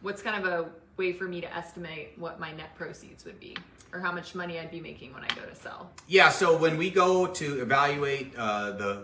what's kind of a way for me to estimate what my net proceeds would be, or how much money I'd be making when I go to sell? Yeah, so when we go to evaluate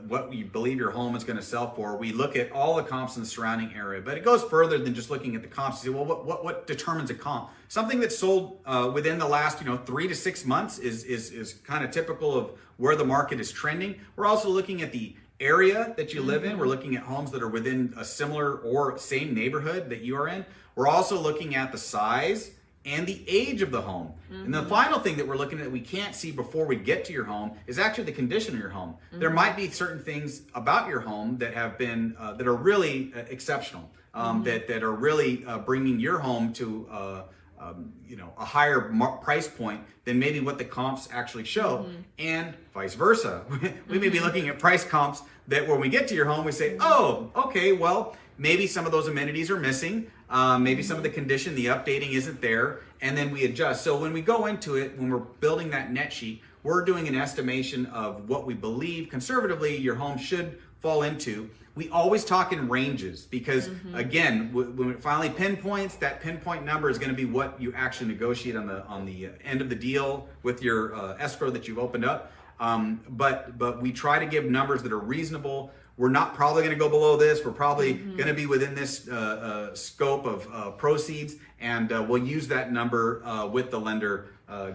what we believe your home is going to sell for, we look at all the comps in the surrounding area. But it goes further than just looking at the comps. You say, well, what determines a comp? Something that's sold within the last 3 to 6 months is kind of typical of where the market is trending. We're also looking at the area that you live in. We're looking at homes that are within a similar or same neighborhood that you are in. We're also looking at the size and the age of the home. And the final thing that we're looking at we can't see before we get to your home is actually the condition of your home. There might be certain things about your home that have been that are really exceptional, that are really bringing your home to a higher price point than maybe what the comps actually show, and vice versa. We may be looking at price comps that when we get to your home, we say, oh, okay, well, maybe some of those amenities are missing. Maybe some of the condition, the updating isn't there, and then we adjust. So when we go into it, when we're building that net sheet, we're doing an estimation of what we believe conservatively your home should fall into. We always talk in ranges because, again, when it finally pinpoints, that pinpoint number is going to be what you actually negotiate on the end of the deal with your escrow that you've opened up. But we try to give numbers that are reasonable. We're not probably going to go below this. We're probably going to be within this scope of proceeds, and we'll use that number with the lender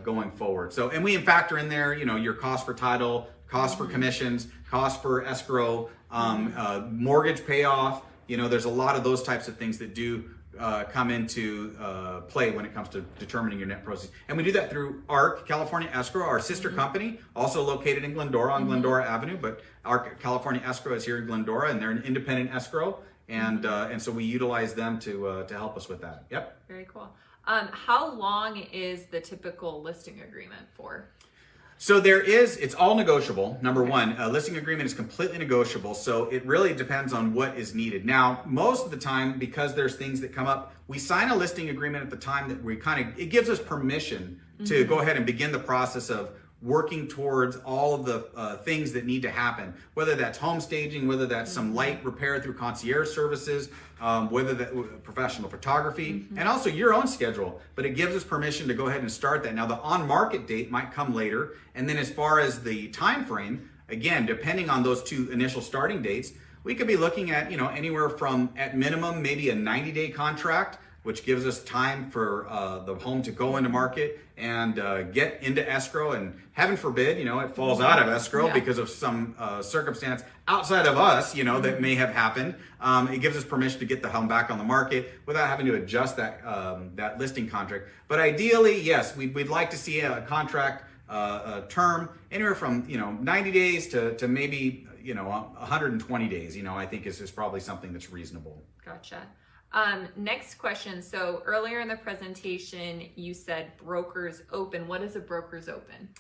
going forward. So, and we factor in there, your cost for title, cost for commissions, cost for escrow, mortgage payoff. There's a lot of those types of things that do come into play when it comes to determining your net proceeds. And we do that through ARC, California Escrow, our sister company, also located in Glendora on Glendora Avenue, but ARC California Escrow is here in Glendora, and they're an independent escrow, and so we utilize them to help us with that. Yep. Very cool. How long is the typical listing agreement for? So it's all negotiable. Number one, a listing agreement is completely negotiable. So it really depends on what is needed. Now, most of the time, because there's things that come up, we sign a listing agreement at the time that it gives us permission to go ahead and begin the process of working towards all of the things that need to happen, whether that's home staging, whether that's some light repair through concierge services, whether that professional photography, and also your own schedule. But it gives us permission to go ahead and start that. Now, the on-market date might come later, and then as far as the time frame, again, depending on those two initial starting dates, we could be looking at anywhere from, at minimum, maybe a 90-day contract, which gives us time for the home to go into market and get into escrow. And heaven forbid, it falls out of escrow because of some circumstance outside of us, that may have happened. It gives us permission to get the home back on the market without having to adjust that listing contract. But ideally, yes, we'd like to see a contract term anywhere from 90 days to maybe 120 days. I think is probably something that's reasonable. Gotcha. Next question. So earlier in the presentation, you said brokers open. What is a brokers open?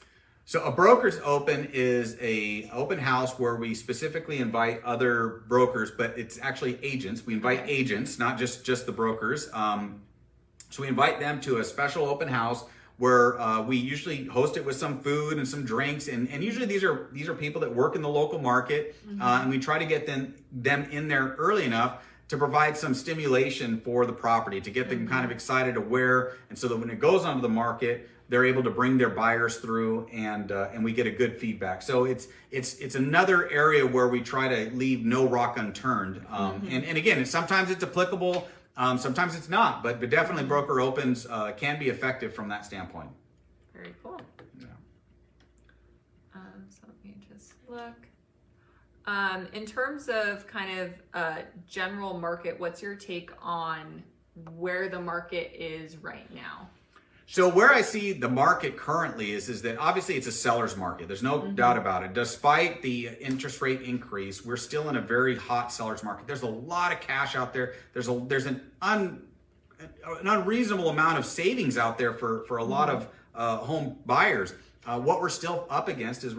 So a brokers open is a open house where we specifically invite other brokers, but it's actually agents. We invite agents, not just the brokers. So we invite them to a special open house where we usually host it with some food and some drinks, and usually these are people that work in the local market, and we try to get them in there early enough to provide some stimulation for the property, to get them kind of excited, aware, and so that when it goes onto the market, they're able to bring their buyers through, and we get a good feedback. So it's another area where we try to leave no rock unturned. And again, sometimes it's applicable, sometimes it's not, but definitely broker opens can be effective from that standpoint. Very cool. Yeah. So let me just look. In terms of kind of general market, what's your take on where the market is right now? So where I see the market currently is that obviously it's a seller's market. There's no doubt about it. Despite the interest rate increase, we're still in a very hot seller's market. There's a lot of cash out there. There's an unreasonable amount of savings out there for a lot of home buyers. What we're still up against is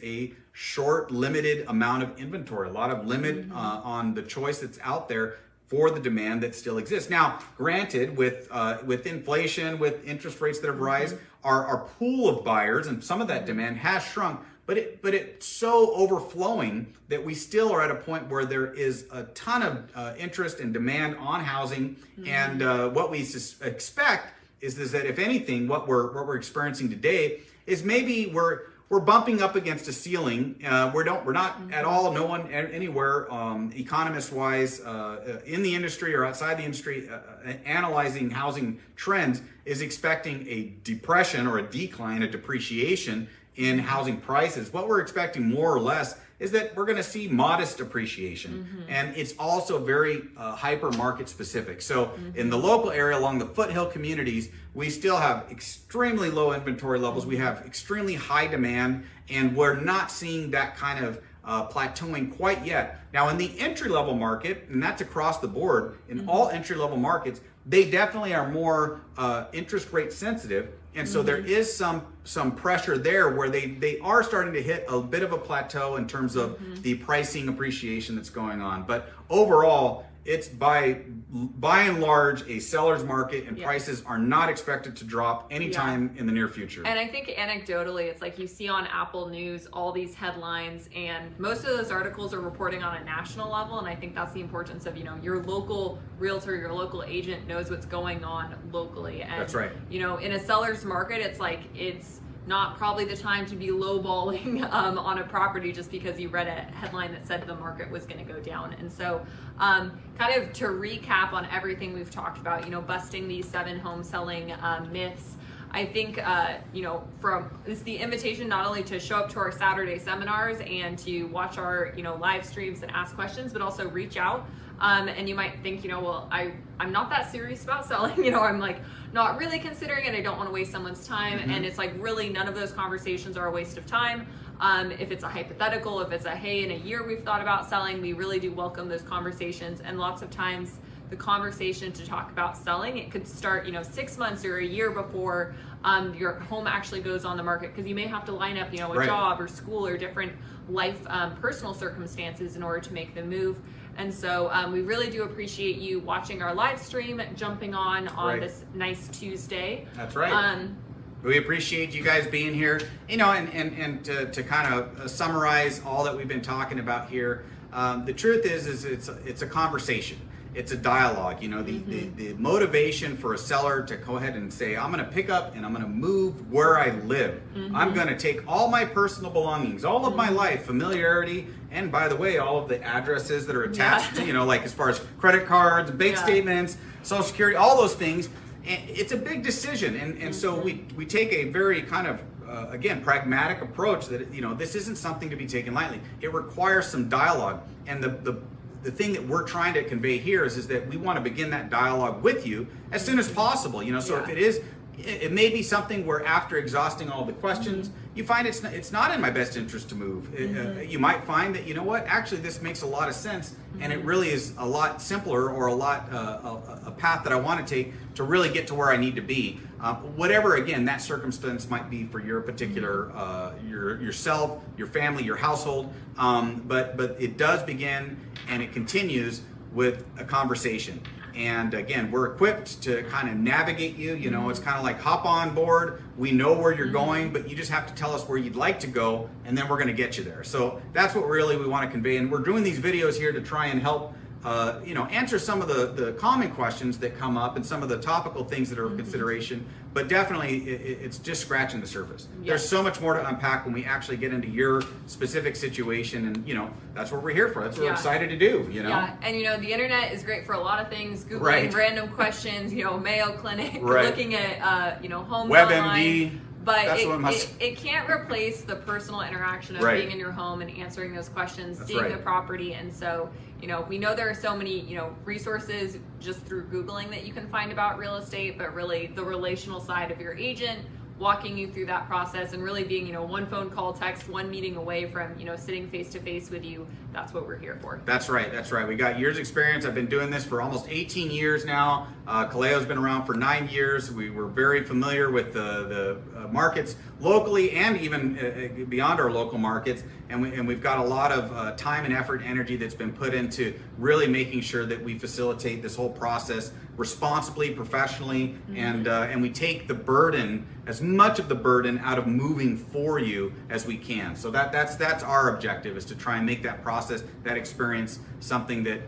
a short, limited amount of inventory, a lot of limit on the choice that's out there for the demand that still exists. Now, granted, with inflation, with interest rates that have risen, our pool of buyers and some of that demand has shrunk, but it's so overflowing that we still are at a point where there is a ton of interest and demand on housing. And what we expect is that if anything, what we're experiencing today is maybe we're bumping up against a ceiling. We're not at all, no one anywhere, economist-wise, in the industry or outside the industry, analyzing housing trends is expecting a depression or a decline, a depreciation in housing prices. What we're expecting more or less is that we're going to see modest appreciation. And it's also very hyper market specific. So in the local area along the foothill communities, we still have extremely low inventory levels. We have extremely high demand, and we're not seeing that kind of plateauing quite yet. Now in the entry level market, and that's across the board, in all entry level markets, they definitely are more interest rate sensitive. And so there is some pressure there where they are starting to hit a bit of a plateau in terms of the pricing appreciation that's going on. But overall, it's by and large a seller's market, and prices are not expected to drop anytime in the near future. And I think anecdotally, it's like you see on Apple News all these headlines, and most of those articles are reporting on a national level. And I think that's the importance of, your local realtor, your local agent knows what's going on locally. And, that's right. In a seller's market, it's like it's not probably the time to be lowballing on a property just because you read a headline that said the market was going to go down. And so kind of to recap on everything we've talked about, busting these 7 home selling myths, I think, it's the invitation not only to show up to our Saturday seminars and to watch our, live streams and ask questions, but also reach out. And you might think, well, I'm not that serious about selling, I'm like not really considering it. I don't want to waste someone's time. And it's like really none of those conversations are a waste of time. If it's a hypothetical, if it's hey, in a year we've thought about selling, we really do welcome those conversations. And lots of times the conversation to talk about selling, it could start, 6 months or a year before your home actually goes on the market, because you may have to line up, a job or school or different life personal circumstances in order to make the move. And so we really do appreciate you watching our live stream, jumping on this nice Tuesday. That's right. We appreciate you guys being here, and to kind of summarize all that we've been talking about here. The truth is it's a conversation. It's a dialogue. The motivation for a seller to go ahead and say, I'm going to pick up and I'm going to move where I live. I'm going to take all my personal belongings, all of my life, familiarity, and by the way, all of the addresses that are attached to, like as far as credit cards, bank statements, Social Security, all those things. And it's a big decision. And so we take a very kind of, again, pragmatic approach that, this isn't something to be taken lightly. It requires some dialogue. And the thing that we're trying to convey here is that we want to begin that dialogue with you as soon as possible. So if it may be something where after exhausting all the questions, you find it's not in my best interest to move. You might find that, actually this makes a lot of sense, and it really is a lot simpler or a path that I want to take to really get to where I need to be. Whatever, again, that circumstance might be for your particular, yourself, your family, your household. But it does begin and it continues with a conversation. And again, we're equipped to kind of navigate you. It's kind of like hop on board. We know where you're going, but you just have to tell us where you'd like to go, and then we're going to get you there. So that's what really we want to convey. And we're doing these videos here to try and help answer some of the common questions that come up and some of the topical things that are of consideration, but definitely it's just scratching the surface. Yes. There's so much more to unpack when we actually get into your specific situation, and that's what we're here for. That's what we're excited to do. Yeah, and the internet is great for a lot of things. Googling random questions, Mayo Clinic, looking at homes WebMD. online. But it can't replace the personal interaction of being in your home and answering those questions, seeing the property. And so, we know there are so many, resources just through Googling that you can find about real estate, but really the relational side of your agent, walking you through that process and really being, one phone call, text, one meeting away from, sitting face to face with you. That's what we're here for. That's right. We got years experience. I've been doing this for almost 18 years now. KALEO's been around for 9 years. We were very familiar with the markets locally and even beyond our local markets. and we've got a lot of time and effort and energy that's been put into really making sure that we facilitate this whole process responsibly, professionally, and we take the burden, as much of the burden, out of moving for you as we can. So that's our objective, is to try and make that process, that experience, something that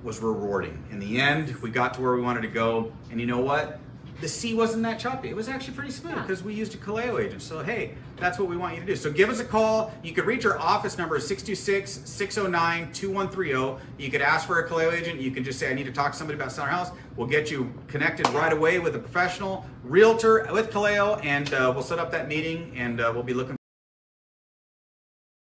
was rewarding. In the end, we got to where we wanted to go, and you know what? The sea wasn't that choppy. It was actually pretty smooth because we used a KALEO agent. So hey, that's what we want you to do. So give us a call. You could reach our office number, 626-609-2130. You could ask for a KALEO agent. You can just say, I need to talk to somebody about selling our house. We'll get you connected right away with a professional realtor with KALEO, and we'll set up that meeting, and we'll be looking